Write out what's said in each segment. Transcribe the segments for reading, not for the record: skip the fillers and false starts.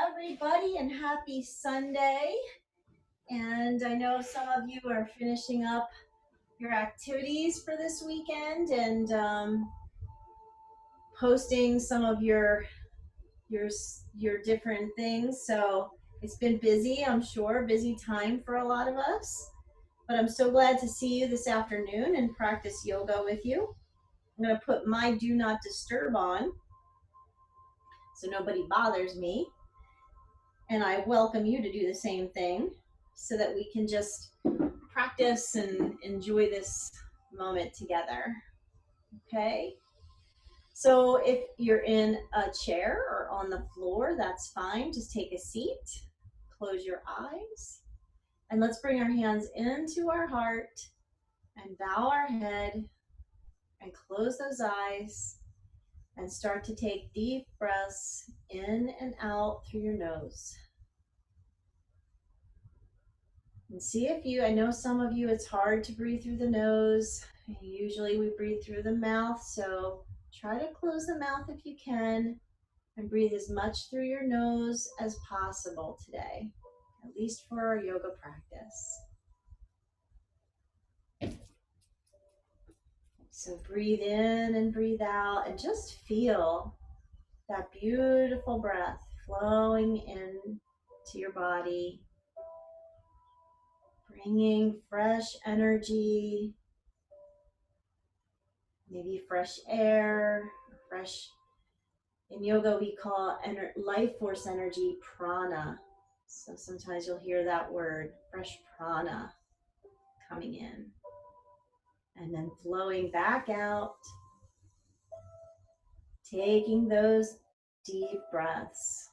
everybody, and happy Sunday. And I know some of you are finishing up your activities for this weekend and posting some of your different things. So it's been busy, I'm sure, busy time for a lot of us. But I'm so glad to see you this afternoon and practice yoga with you. I'm going to put my do not disturb on so nobody bothers me. And I welcome you to do the same thing so that we can just practice and enjoy this moment together. Okay? So if you're in a chair or on the floor, that's fine. Just take a seat, close your eyes, and let's bring our hands into our heart and bow our head and close those eyes and start to take deep breaths in and out through your nose. And see if I know some of you, it's hard to breathe through the nose. Usually we breathe through the mouth, so try to close the mouth if you can and breathe as much through your nose as possible today, at least for our yoga practice. So breathe in and breathe out and just feel that beautiful breath flowing in to your body, bringing fresh energy, maybe fresh air, in yoga we call life force energy prana. So sometimes you'll hear that word, fresh prana, coming in and then flowing back out, taking those deep breaths.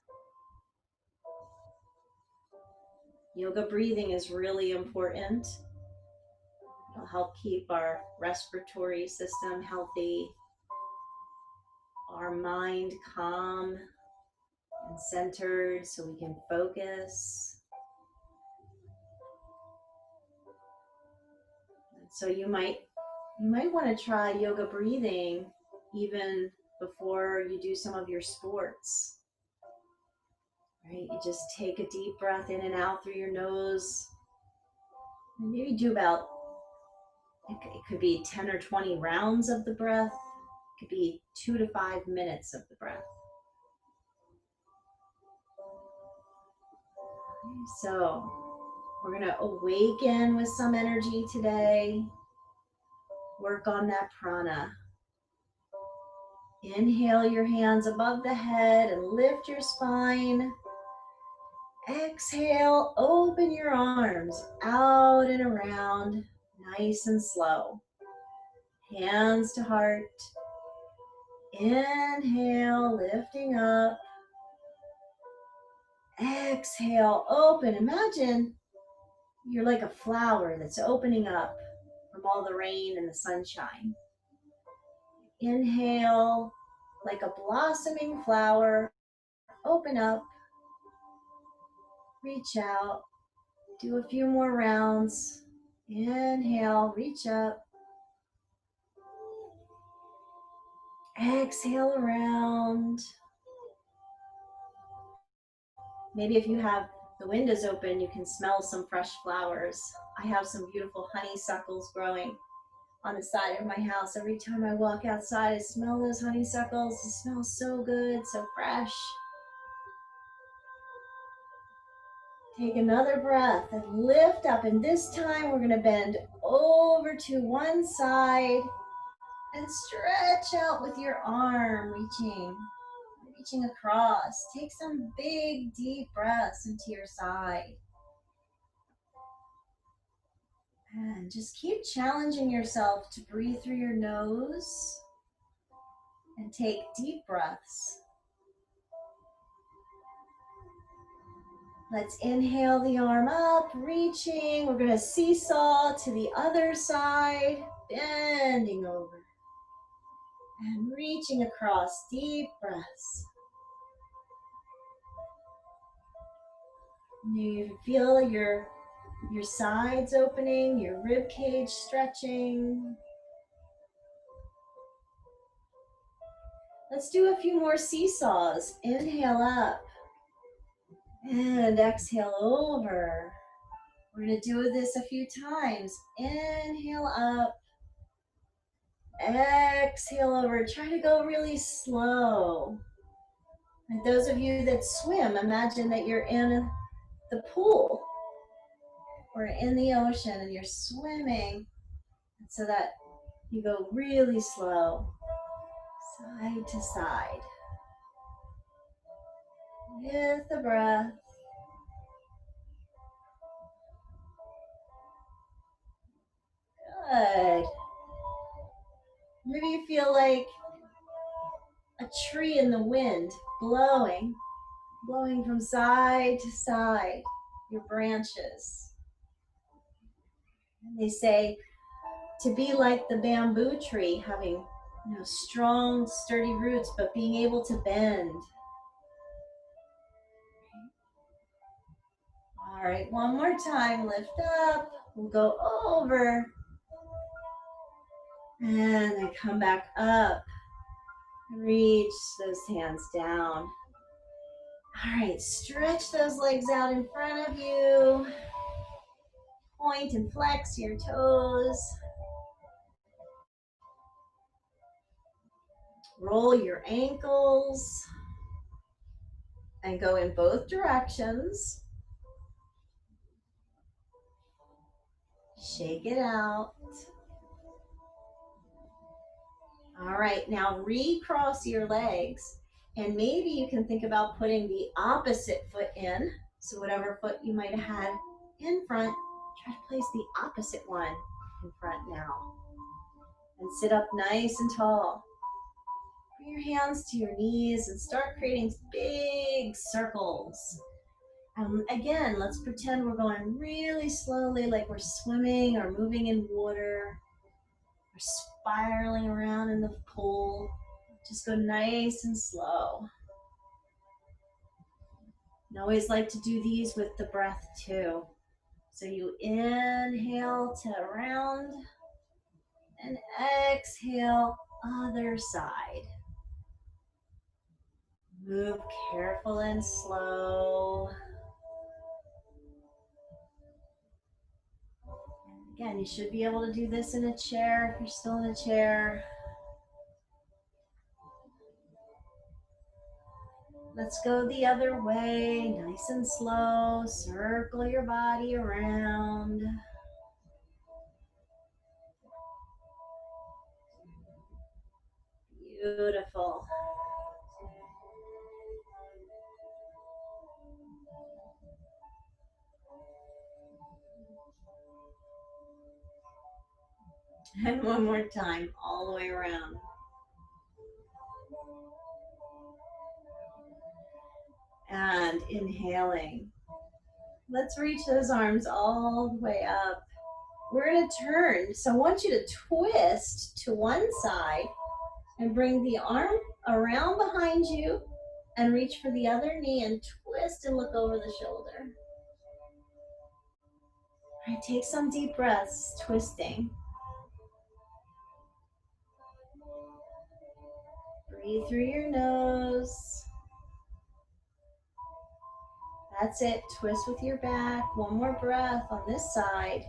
Yoga breathing is really important. It'll help keep our respiratory system healthy, our mind calm and centered so we can focus. So you might want to try yoga breathing even before you do some of your sports. Right? You just take a deep breath in and out through your nose. And maybe do about, it could be 10 or 20 rounds of the breath. It could be 2 to 5 minutes of the breath. So we're going to awaken with some energy today. Work on that prana. Inhale your hands above the head and lift your spine. Exhale, open your arms out and around, nice and slow. Hands to heart. Inhale, lifting up. Exhale, open. Imagine you're like a flower that's opening up from all the rain and the sunshine. Inhale, like a blossoming flower, open up, reach out, do a few more rounds. Inhale, reach up. Exhale around. Maybe if you have the windows open, you can smell some fresh flowers. I have some beautiful honeysuckles growing on the side of my house. Every time I walk outside, I smell those honeysuckles. It smells so good, so fresh. Take another breath and lift up. And this time we're going to bend over to one side and stretch out with your arm, reaching across. Take some big, deep breaths into your side. And just keep challenging yourself to breathe through your nose and take deep breaths. Let's inhale the arm up, reaching. We're going to seesaw to the other side, bending over and reaching across. Deep breaths. You feel your sides opening, your rib cage stretching. Let's do a few more seesaws. Inhale up. And exhale over. We're going to do this a few times. Inhale up. Exhale over. Try to go really slow. And those of you that swim, imagine that you're in the pool or in the ocean and you're swimming, so that you go really slow, side to side, with the breath. Good. Maybe you feel like a tree in the wind, blowing from side to side, your branches. And they say to be like the bamboo tree, having strong, sturdy roots, but being able to bend. All right, one more time, lift up. We'll go over. And then come back up. Reach those hands down. All right, stretch those legs out in front of you. Point and flex your toes. Roll your ankles. And go in both directions. Shake it out. All right, now recross your legs. And maybe you can think about putting the opposite foot in. So whatever foot you might have had in front, try to place the opposite one in front now. And sit up nice and tall. Bring your hands to your knees and start creating big circles. Again, let's pretend we're going really slowly, like we're swimming or moving in water or spiraling around in the pool. Just go nice and slow. And always like to do these with the breath too. So you inhale to round and exhale other side. Move careful and slow. Again, you should be able to do this in a chair if you're still in a chair. Let's go the other way, nice and slow. Circle your body around. Beautiful. And one more time, all the way around. And inhaling. Let's reach those arms all the way up. We're going to turn. So I want you to twist to one side and bring the arm around behind you and reach for the other knee and twist and look over the shoulder. All right, take some deep breaths, twisting. Breathe through your nose. That's it. Twist with your back. One more breath on this side.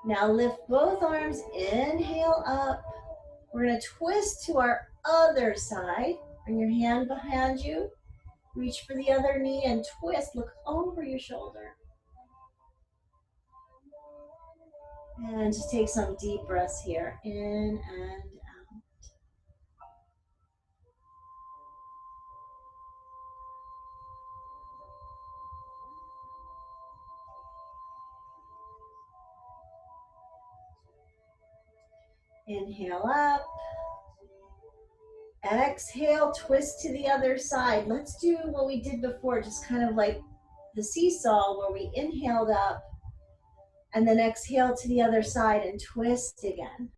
Now lift both arms. Inhale up. We're going to twist to our other side. Bring your hand behind you. Reach for the other knee and twist. Look over your shoulder. And just take some deep breaths here. In and out. Inhale up. Exhale, twist to the other side. Let's do what we did before, just kind of like the seesaw where we inhaled up and then exhale to the other side and twist again.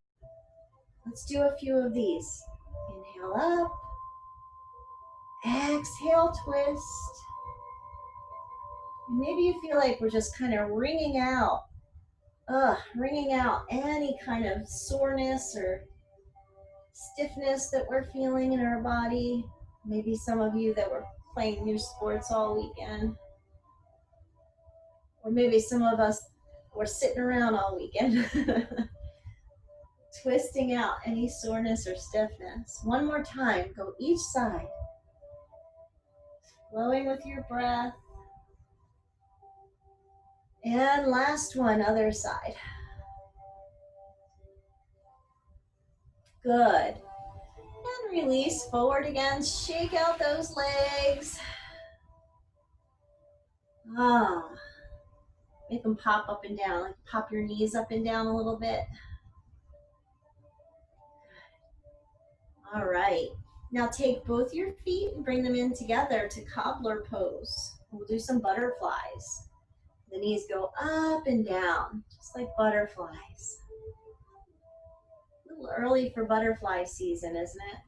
Let's do a few of these. Inhale up. Exhale, twist. Maybe you feel like we're just kind of wringing out any kind of soreness or stiffness that we're feeling in our body. Maybe some of you that were playing new sports all weekend. Or maybe some of us were sitting around all weekend. Twisting out any soreness or stiffness. One more time, go each side. Flowing with your breath. And last one, other side. Good. And release forward again. Shake out those legs. Ah. Make them pop up and down. Like pop your knees up and down a little bit. All right. Now take both your feet and bring them in together to Cobbler Pose. We'll do some butterflies. The knees go up and down, just like butterflies. A little early for butterfly season, isn't it?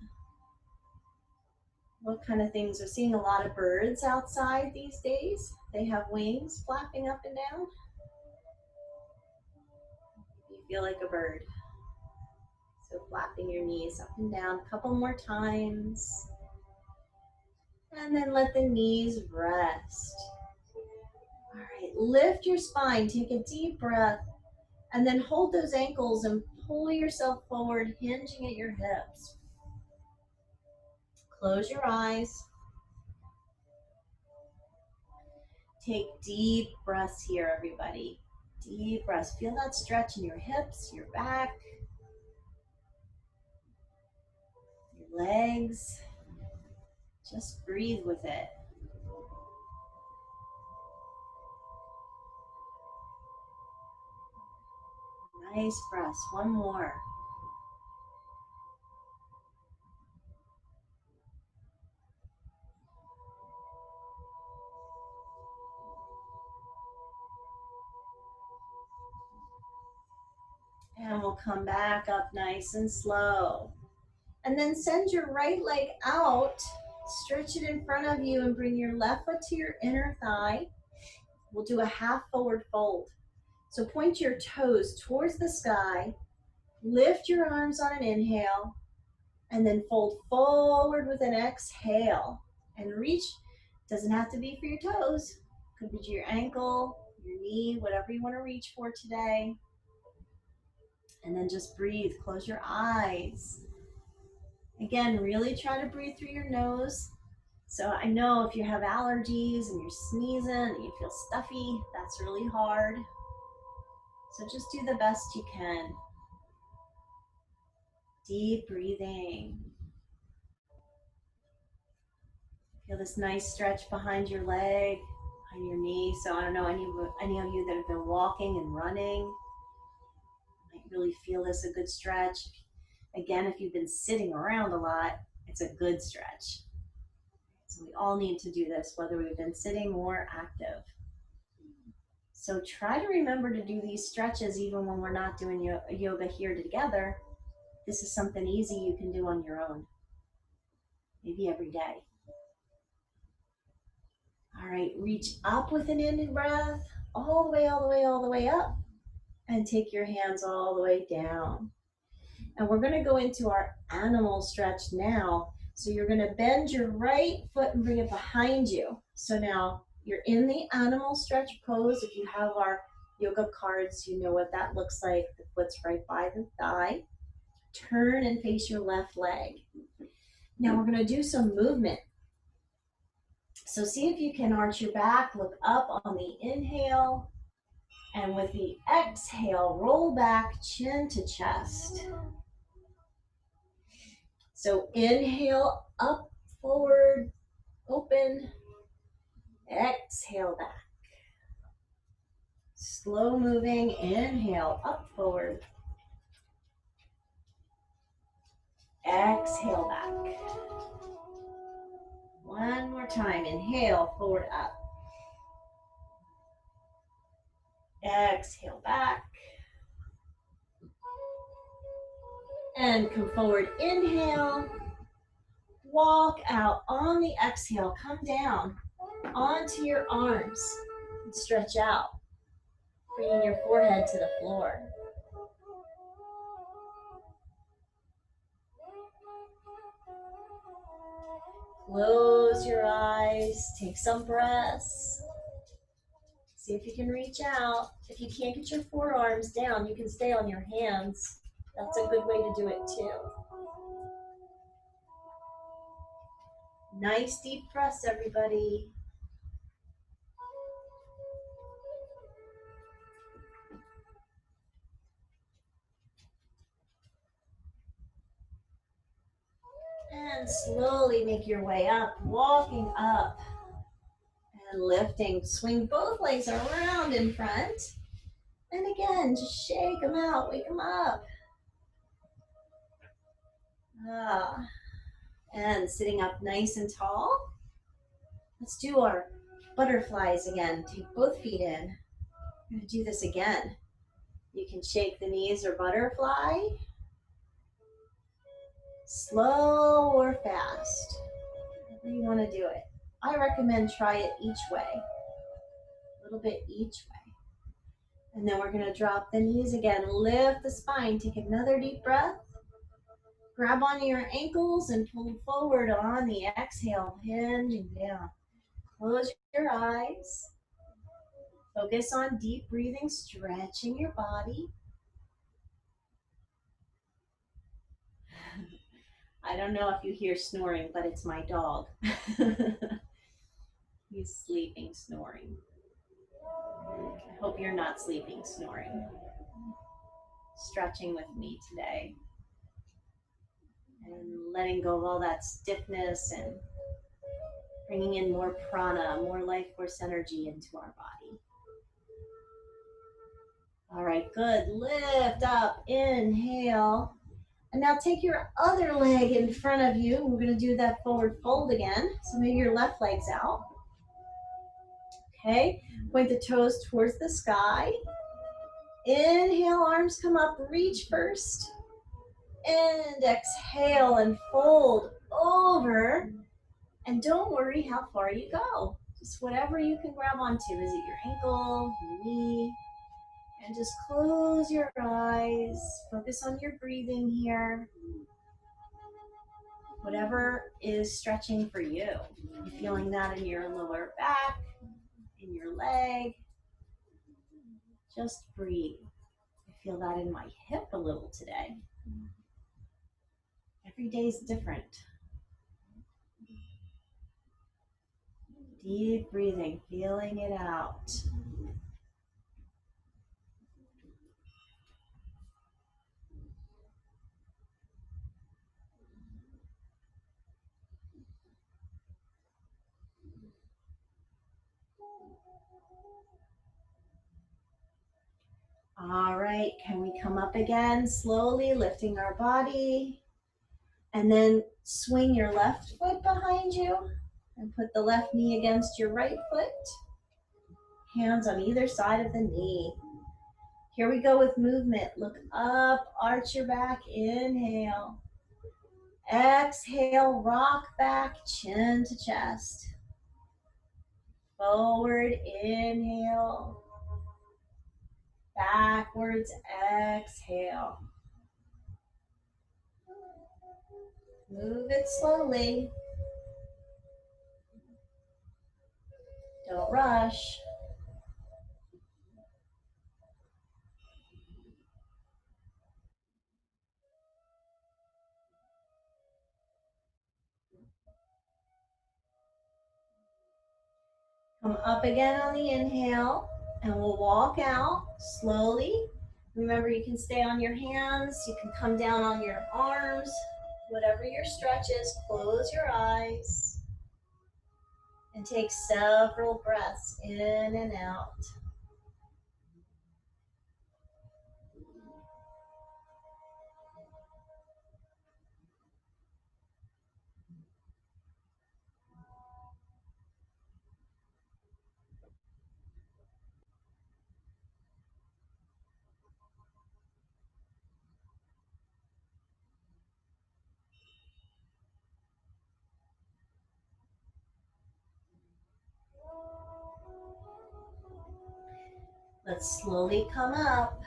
What kind of things? We're seeing a lot of birds outside these days. They have wings flapping up and down. You feel like a bird. So flapping your knees up and down a couple more times. And then let the knees rest. All right, lift your spine, take a deep breath, and then hold those ankles and pull yourself forward, hinging at your hips. Close your eyes. Take deep breaths here, everybody. Deep breaths. Feel that stretch in your hips, your back, your legs. Just breathe with it. Nice breaths. One more. And we'll come back up nice and slow. And then send your right leg out. Stretch it in front of you and bring your left foot to your inner thigh. We'll do a half forward fold. So point your toes towards the sky. Lift your arms on an inhale. And then fold forward with an exhale. And reach. Doesn't have to be for your toes. Could be to your ankle, your knee, whatever you want to reach for today. And then just breathe. Close your eyes. Again, really try to breathe through your nose. So I know if you have allergies and you're sneezing and you feel stuffy, that's really hard. So just do the best you can. Deep breathing. Feel this nice stretch behind your leg, behind your knee. So I don't know, any of you that have been walking and running, might really feel this, a good stretch. Again, if you've been sitting around a lot, it's a good stretch. So we all need to do this, whether we've been sitting or active. So try to remember to do these stretches even when we're not doing yoga here together. This is something easy you can do on your own, maybe every day. All right, reach up with an in breath, all the way, all the way, all the way up, and take your hands all the way down. And we're gonna go into our animal stretch now. So you're gonna bend your right foot and bring it behind you. So now you're in the animal stretch pose. If you have our yoga cards, you know what that looks like. The foot's right by the thigh. Turn and face your left leg. Now we're gonna do some movement. So see if you can arch your back, look up on the inhale, and with the exhale, roll back, chin to chest. So inhale, up, forward, open, exhale back. Slow moving, inhale, up, forward, exhale back. One more time, inhale, forward, up. Exhale back. And come forward, inhale. Walk out on the exhale, come down onto your arms and stretch out, bringing your forehead to the floor. Close Close your eyes, take some breaths. See if you can reach out. If you can't get your forearms down, you can stay on your hands. That's a good way to do it too. Nice deep breaths, everybody. And slowly make your way up, walking up and lifting. Swing both legs around in front. And again, just shake them out, wake them up. And sitting up nice and tall. Let's do our butterflies again. Take both feet in. I'm going to do this again. You can shake the knees or butterfly. Slow or fast. However you want to do it. I recommend try it each way. A little bit each way. And then we're going to drop the knees again. Lift the spine. Take another deep breath. Grab onto your ankles and pull forward on the exhale. Hinging down. Close your eyes. Focus on deep breathing, stretching your body. I don't know if you hear snoring, but it's my dog. He's sleeping, snoring. I hope you're not sleeping, snoring. Stretching with me today. And letting go of all that stiffness and bringing in more prana, more life force energy into our body. All right, good. Lift up, inhale. And now take your other leg in front of you. We're going to do that forward fold again. So maybe your left leg's out. Okay, point the toes towards the sky. Inhale, arms come up, reach first. And exhale and fold over. And don't worry how far you go. Just whatever you can grab onto. Is it your ankle, your knee? And just close your eyes. Focus on your breathing here. Whatever is stretching for you. You're feeling that in your lower back, in your leg. Just breathe. I feel that in my hip a little today. Every day is different. Deep breathing, feeling it out. All right, can we come up again, slowly lifting our body, and then swing your left foot behind you and put the left knee against your right foot, hands on either side of the knee. Here we go with movement. Look up, arch your back, inhale. Exhale, rock back, chin to chest. Forward, inhale. Backwards, exhale. Move it slowly. Don't rush. Come up again on the inhale, and we'll walk out slowly. Remember, you can stay on your hands, you can come down on your arms, whatever your stretch is. Close your eyes and take several breaths in and out. Let's slowly come up,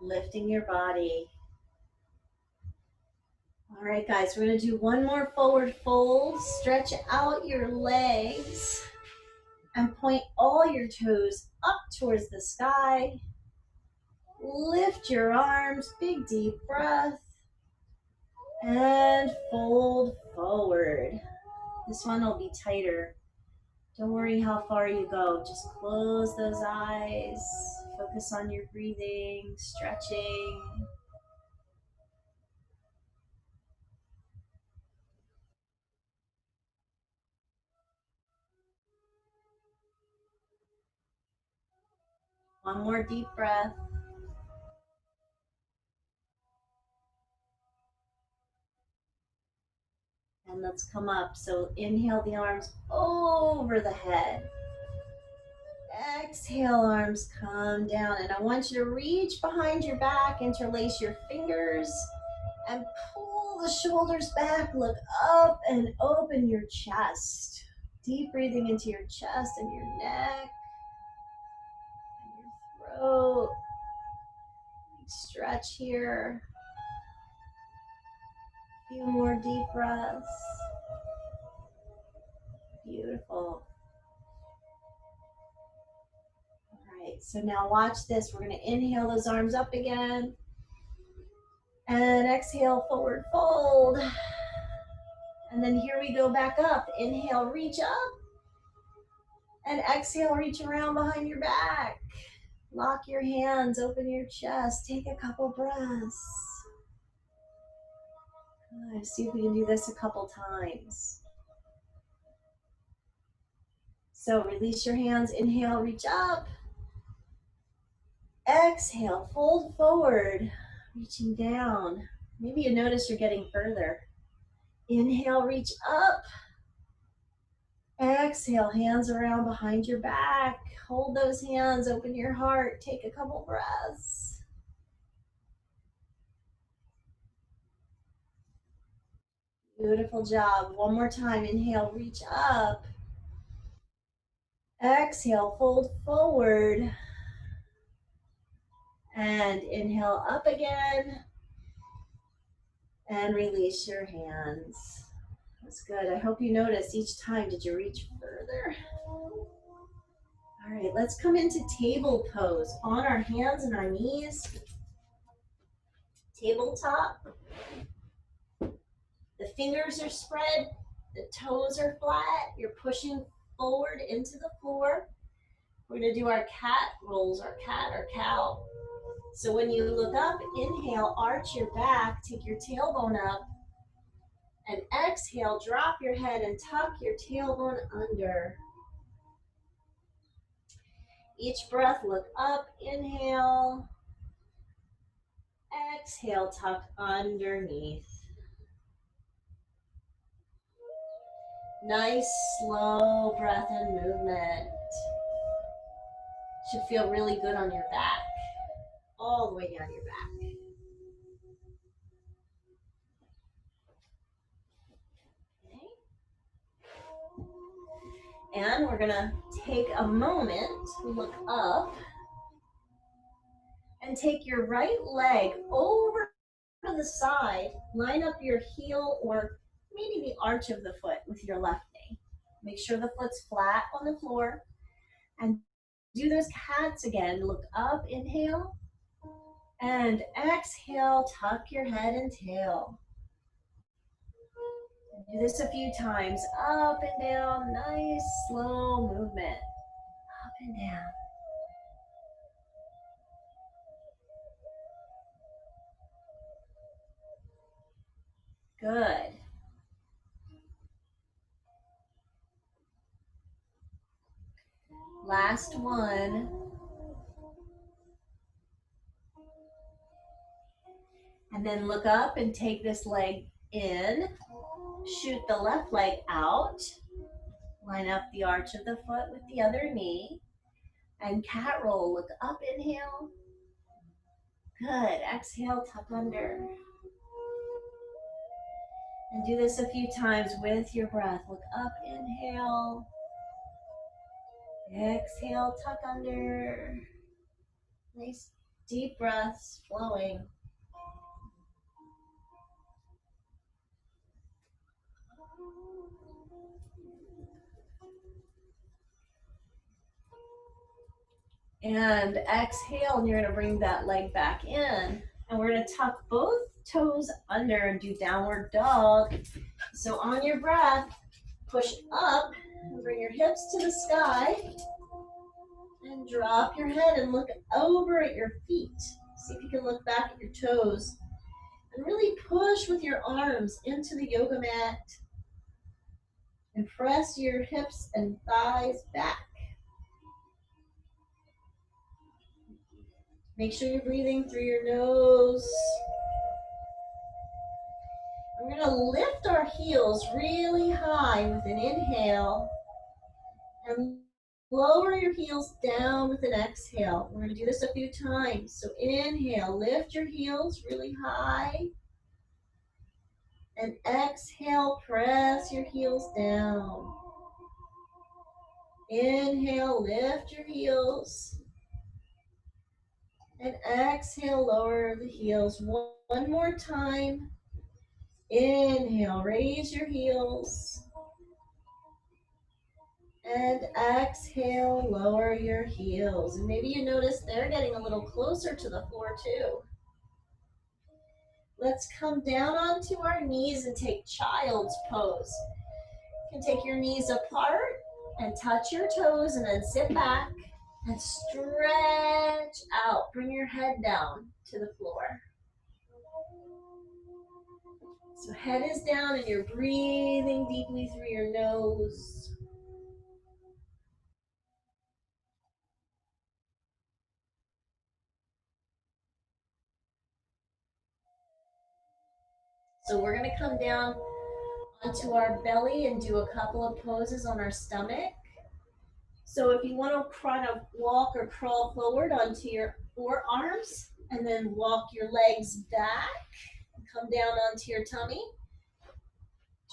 lifting your body. All right, guys, we're going to do one more forward fold. Stretch out your legs and point all your toes up towards the sky. Lift your arms, big deep breath, and fold forward. This one will be tighter. Don't worry how far you go. Just close those eyes. Focus on your breathing, stretching. One more deep breath. And let's come up. So inhale the arms over the head. Exhale, arms come down. And I want you to reach behind your back, interlace your fingers, and pull the shoulders back. Look up and open your chest. Deep breathing into your chest and your neck and your throat. Stretch here. A few more deep breaths. Beautiful. All right, so now watch this. We're going to inhale those arms up again. And exhale, forward fold. And then here we go back up. Inhale, reach up. And exhale, reach around behind your back. Lock your hands, open your chest. Take a couple breaths. Good. See if we can do this a couple times. So release your hands. Inhale, reach up. Exhale, fold forward. Reaching down. Maybe you notice you're getting further. Inhale, reach up. Exhale, hands around behind your back. Hold those hands, open your heart. Take a couple breaths. Beautiful job. One more time. Inhale, reach up. Exhale, fold forward. And inhale up again. And release your hands. That's good. I hope you notice each time. Did you reach further? All right, let's come into table pose. On our hands and our knees. Tabletop. The fingers are spread. The toes are flat. You're pushing forward into the floor. We're going to do our cat rolls, our cat or cow. So when you look up, inhale, arch your back, take your tailbone up, and exhale, drop your head and tuck your tailbone under. Each breath, look up, inhale, exhale, tuck underneath. Nice, slow breath and movement. Should feel really good on your back, all the way down your back. Okay. And we're gonna take a moment, look up, and take your right leg over to the side, line up your heel or maybe the arch of the foot with your left knee. Make sure the foot's flat on the floor. And do those cats again. Look up, inhale, and exhale, tuck your head and tail. Do this a few times, up and down, nice slow movement, up and down. Good. Last one. And then look up and take this leg in. Shoot the left leg out. Line up the arch of the foot with the other knee. And cat roll. Look up, inhale. Good. Exhale, tuck under. And do this a few times with your breath. Look up, inhale. Exhale, tuck under. Nice deep breaths flowing. And exhale, and you're going to bring that leg back in. And we're going to tuck both toes under and do downward dog. So on your breath, push up and bring your hips to the sky. And drop your head and look over at your feet. See if you can look back at your toes. And really push with your arms into the yoga mat. And press your hips and thighs back. Make sure you're breathing through your nose. We're going to lift our heels really high with an inhale. And lower your heels down with an exhale. We're going to do this a few times. So inhale, lift your heels really high. And exhale, press your heels down. Inhale, lift your heels. And exhale, lower the heels. One more time. Inhale, raise your heels. And exhale, lower your heels. And maybe you notice they're getting a little closer to the floor too. Let's come down onto our knees and take child's pose. You can take your knees apart and touch your toes and then sit back and stretch out. Bring your head down to the floor. So head is down and you're breathing deeply through your nose. So we're going to come down onto our belly and do a couple of poses on our stomach. So if you want to kind of walk or crawl forward onto your forearms and then walk your legs back and come down onto your tummy.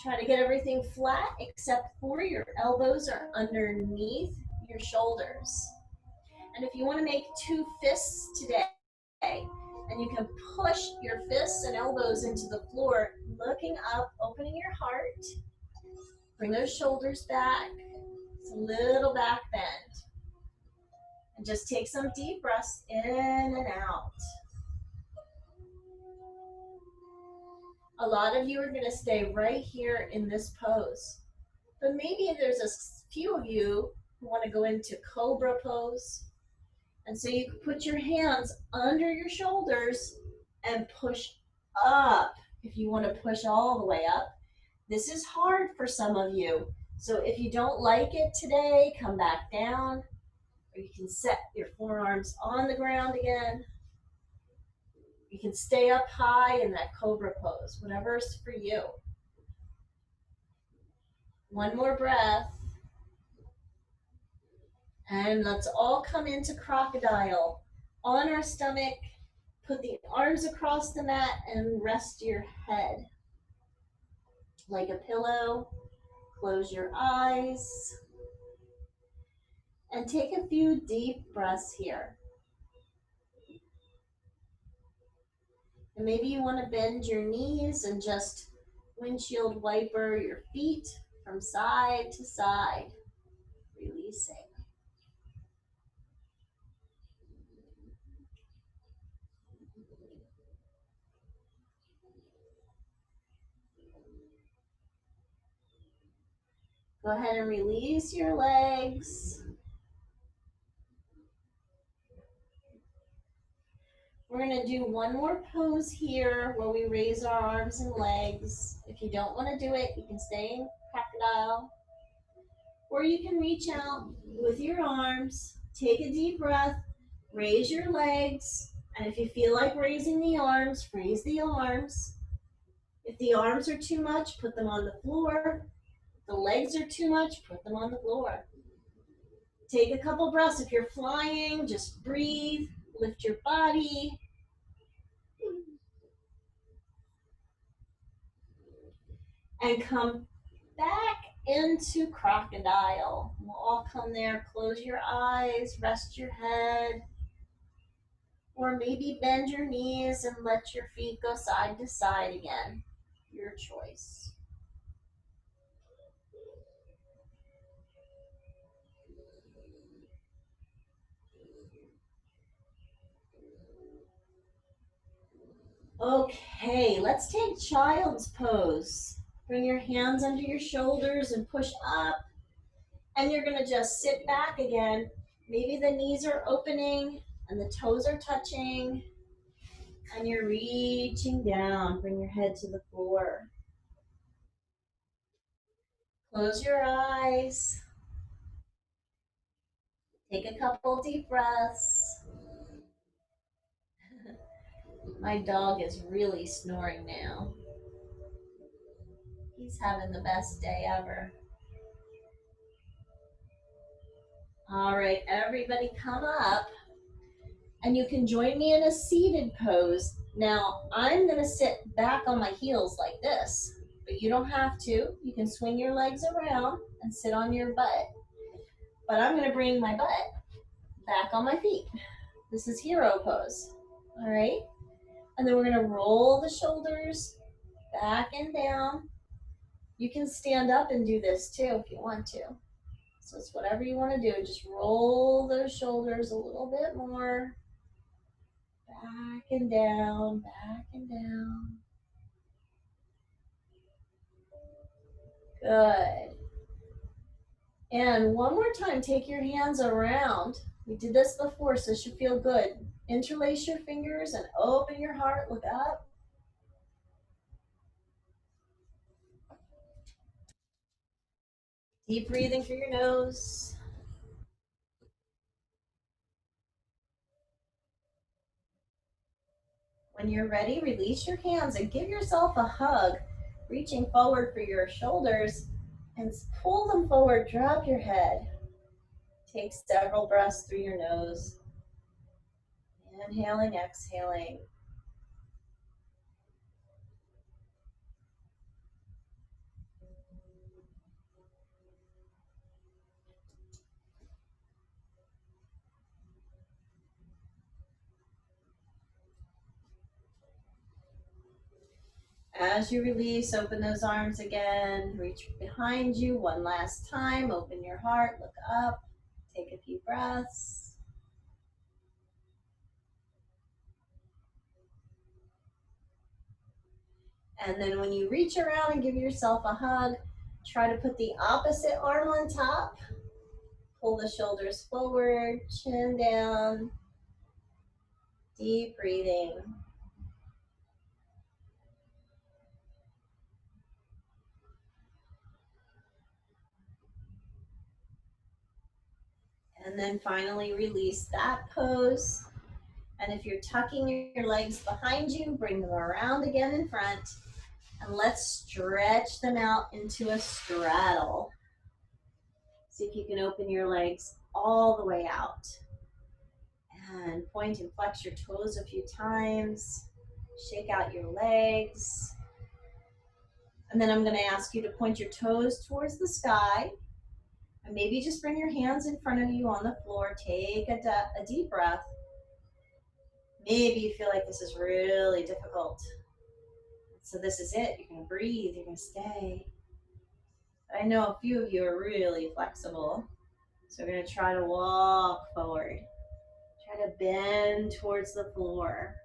Try to get everything flat except for your elbows are underneath your shoulders. And if you want to make two fists today, and you can push your fists and elbows into the floor, looking up, opening your heart. Bring those shoulders back. It's a little back bend. And just take some deep breaths in and out. A lot of you are going to stay right here in this pose. But maybe there's a few of you who want to go into Cobra Pose. And so you can put your hands under your shoulders and push up if you want to push all the way up. This is hard for some of you. So if you don't like it today, come back down. Or you can set your forearms on the ground again. You can stay up high in that Cobra Pose, whatever's for you. One more breath. And let's all come into crocodile. On our stomach, put the arms across the mat and rest your head like a pillow. Close your eyes. And take a few deep breaths here. And maybe you want to bend your knees and just windshield wiper your feet from side to side, releasing. Go ahead and release your legs. We're going to do one more pose here where we raise our arms and legs. If you don't want to do it, you can stay in crocodile. Or you can reach out with your arms, take a deep breath, raise your legs, and if you feel like raising the arms, raise the arms. If the arms are too much, put them on the floor. If the legs are too much, put them on the floor. Take a couple breaths. If you're flying, just breathe, lift your body. And come back into crocodile. We'll all come there. Close your eyes, rest your head. Or maybe bend your knees and let your feet go side to side again. Your choice. Okay, let's take child's pose. Bring your hands under your shoulders and push up. And you're gonna just sit back again. Maybe the knees are opening and the toes are touching. And you're reaching down. Bring your head to the floor. Close your eyes. Take a couple deep breaths. My dog is really snoring now. He's having the best day ever. All right, everybody come up. And you can join me in a seated pose. Now, I'm gonna sit back on my heels like this, but you don't have to. You can swing your legs around and sit on your butt. But I'm gonna bring my butt back on my feet. This is hero pose, all right? And then we're gonna roll the shoulders back and down. You can stand up and do this too if you want to. So it's whatever you wanna do. Just roll those shoulders a little bit more. Back and down, back and down. Good. And one more time, take your hands around. We did this before, so it should feel good. Interlace your fingers and open your heart, look up. Deep breathing through your nose. When you're ready, release your hands and give yourself a hug, reaching forward for your shoulders and pull them forward, drop your head. Take several breaths through your nose. Inhaling, exhaling. As you release, open those arms again. Reach behind you one last time. Open your heart, look up. Take a few breaths. And then when you reach around and give yourself a hug, try to put the opposite arm on top. Pull the shoulders forward, chin down. Deep breathing. And then finally release that pose. And if you're tucking your legs behind you, bring them around again in front. And let's stretch them out into a straddle. See if you can open your legs all the way out. And point and flex your toes a few times. Shake out your legs. And then I'm going to ask you to point your toes towards the sky. And maybe just bring your hands in front of you on the floor. Take a deep breath. Maybe you feel like this is really difficult. So this is it. You're going to breathe. You're going to stay. But I know a few of you are really flexible. So we're going to try to walk forward. Try to bend towards the floor.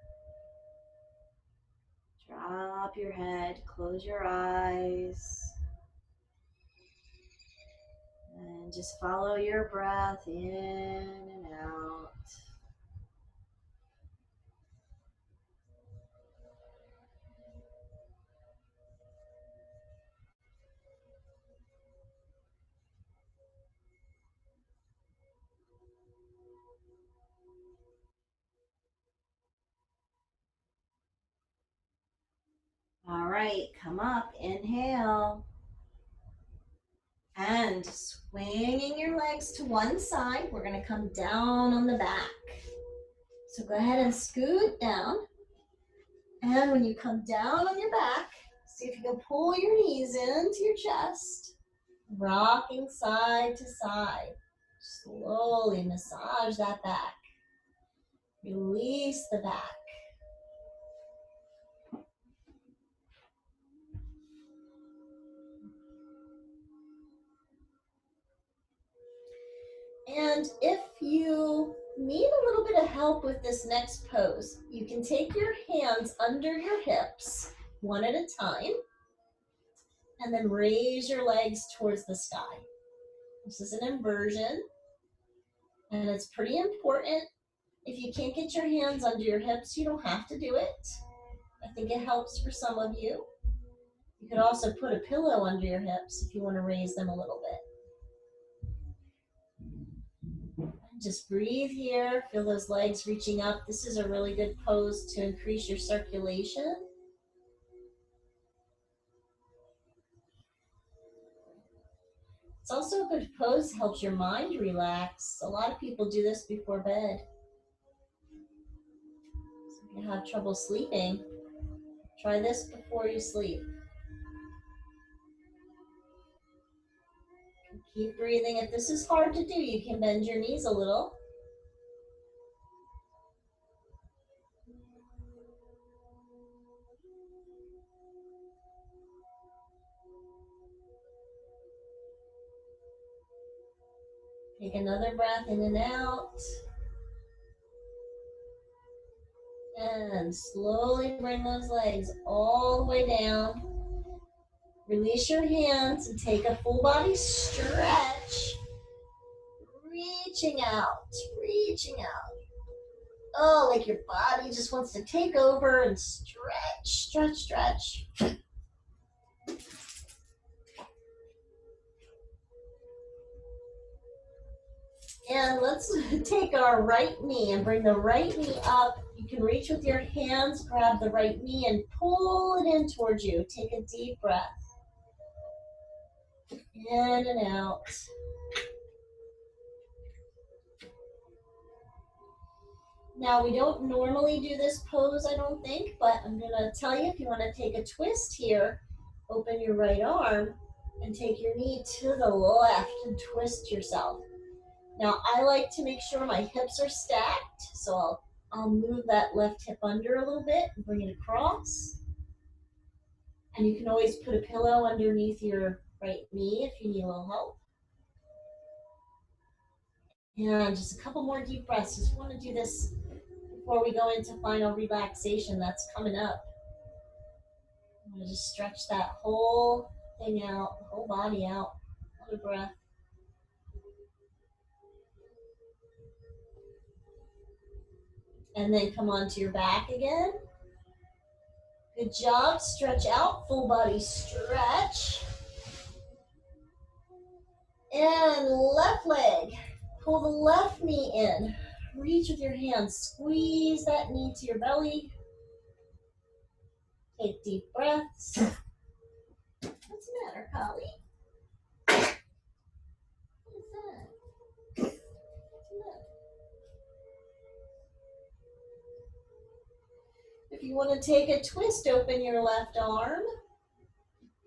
Drop your head. Close your eyes. And just follow your breath in and out. All right, come up, inhale. And swinging your legs to one side, we're gonna come down on the back. So go ahead and scoot down. And when you come down on your back, see if you can pull your knees into your chest. Rocking side to side. Slowly massage that back. Release the back. And if you need a little bit to help with this next pose. You can take your hands under your hips, one at a time, and then raise your legs towards the sky. This is an inversion, and it's pretty important. If you can't get your hands under your hips, you don't have to do it. I think it helps for some of you. You could also put a pillow under your hips if you want to raise them a little bit. Just breathe here. Feel those legs reaching up. This is a really good pose to increase your circulation. It's also a good pose, helps your mind relax. A lot of people do this before bed. So if you have trouble sleeping, try this before you sleep. Keep breathing. If this is hard to do, you can bend your knees a little. Take another breath in and out. And slowly bring those legs all the way down. Release your hands and take a full body stretch. Reaching out, reaching out. Oh, like your body just wants to take over and stretch, stretch, stretch. And let's take our right knee and bring the right knee up. You can reach with your hands, grab the right knee and pull it in towards you. Take a deep breath. In and out. Now, we don't normally do this pose, I don't think, but I'm going to tell you if you want to take a twist here, open your right arm and take your knee to the left and twist yourself. Now, I like to make sure my hips are stacked, so I'll move that left hip under a little bit and bring it across. And you can always put a pillow underneath your right knee if you need a little help. And just a couple more deep breaths. Just want to do this before we go into final relaxation that's coming up. I'm going to just stretch that whole thing out, the whole body out. Another breath. And then come onto your back again. Good job. Stretch out, full body stretch. And left leg. Pull the left knee in. Reach with your hands. Squeeze that knee to your belly. Take deep breaths. What's the matter, Collie? What is that? What's the matter? If you want to take a twist, open your left arm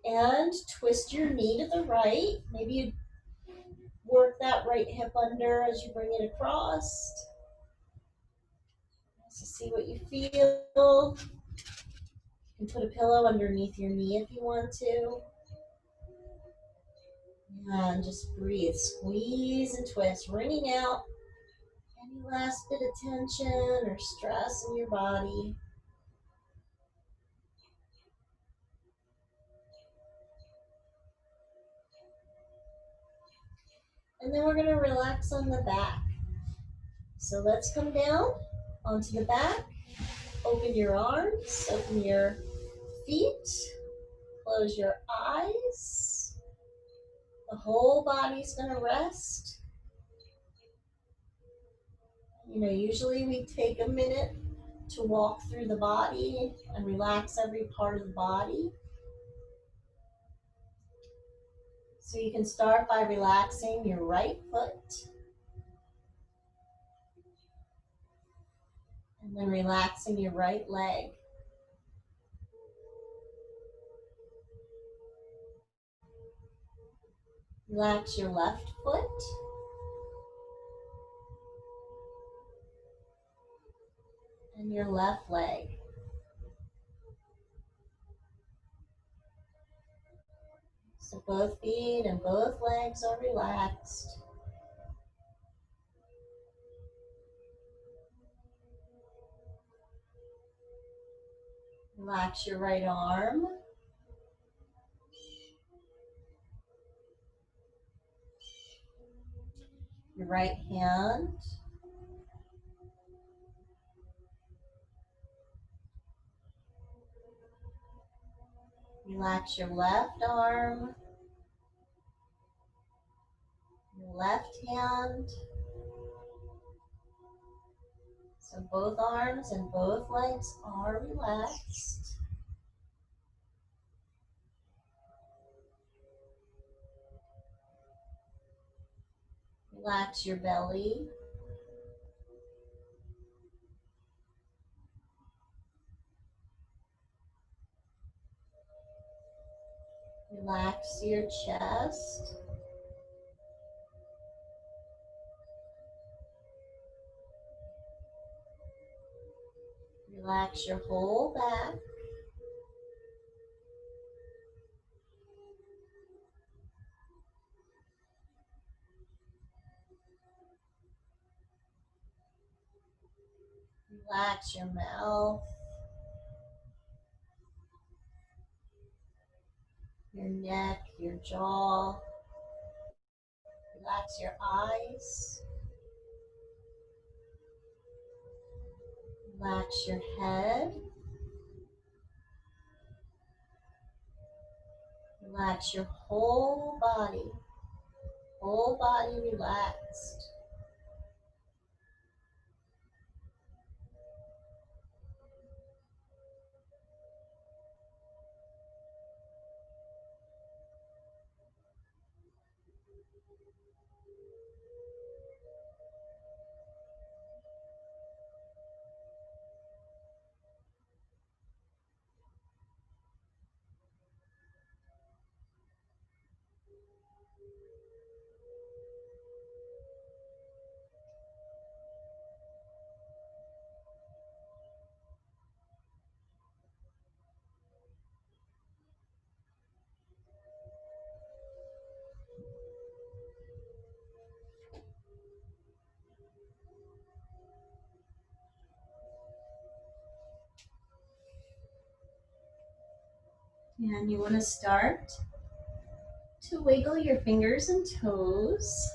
and twist your knee to the right. Maybe you work that right hip under as you bring it across. So see what you feel. You can put a pillow underneath your knee if you want to. And just breathe. Squeeze and twist, wringing out any last bit of tension or stress in your body. And then we're going to relax on the back. So let's come down onto the back. Open your arms, open your feet, close your eyes. The whole body's going to rest. You know, usually we take a minute to walk through the body and relax every part of the body. So you can start by relaxing your right foot. And then relaxing your right leg. Relax your left foot. And your left leg. So both feet and both legs are relaxed. Relax your right arm. Your right hand. Relax your left arm. Your left hand. So both arms and both legs are relaxed. Relax your belly. Relax your chest. Relax your whole back. Relax your mouth, your neck, your jaw. Relax your eyes. Relax your head. Relax your whole body. Whole body relaxed. And you want to start to wiggle your fingers and toes.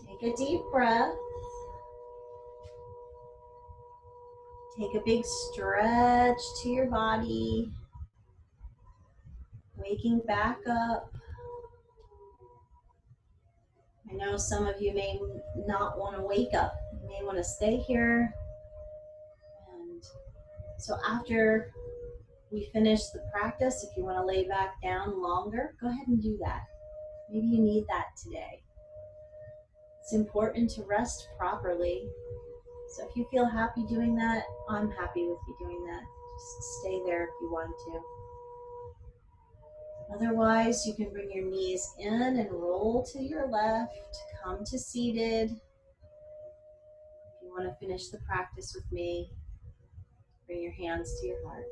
Take a deep breath. Take a big stretch to your body. Waking back up. I know some of you may not want to wake up. You may want to stay here. And so after we finish the practice, if you want to lay back down longer, go ahead and do that. Maybe you need that today. It's important to rest properly. So if you feel happy doing that, I'm happy with you doing that. Just stay there if you want to. Otherwise, you can bring your knees in and roll to your left, come to seated. If you want to finish the practice with me, bring your hands to your heart.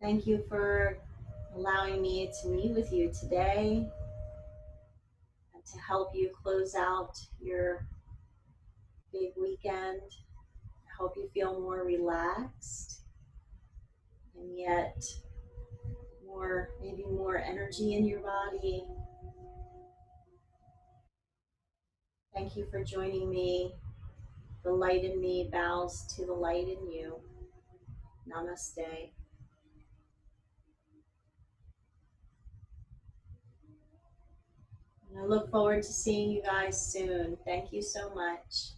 Thank you for allowing me to meet with you today and to help you close out your big weekend. I hope you feel more relaxed and yet maybe more energy in your body. Thank you for joining me. The light in me bows to the light in you. Namaste. And I look forward to seeing you guys soon. Thank you so much.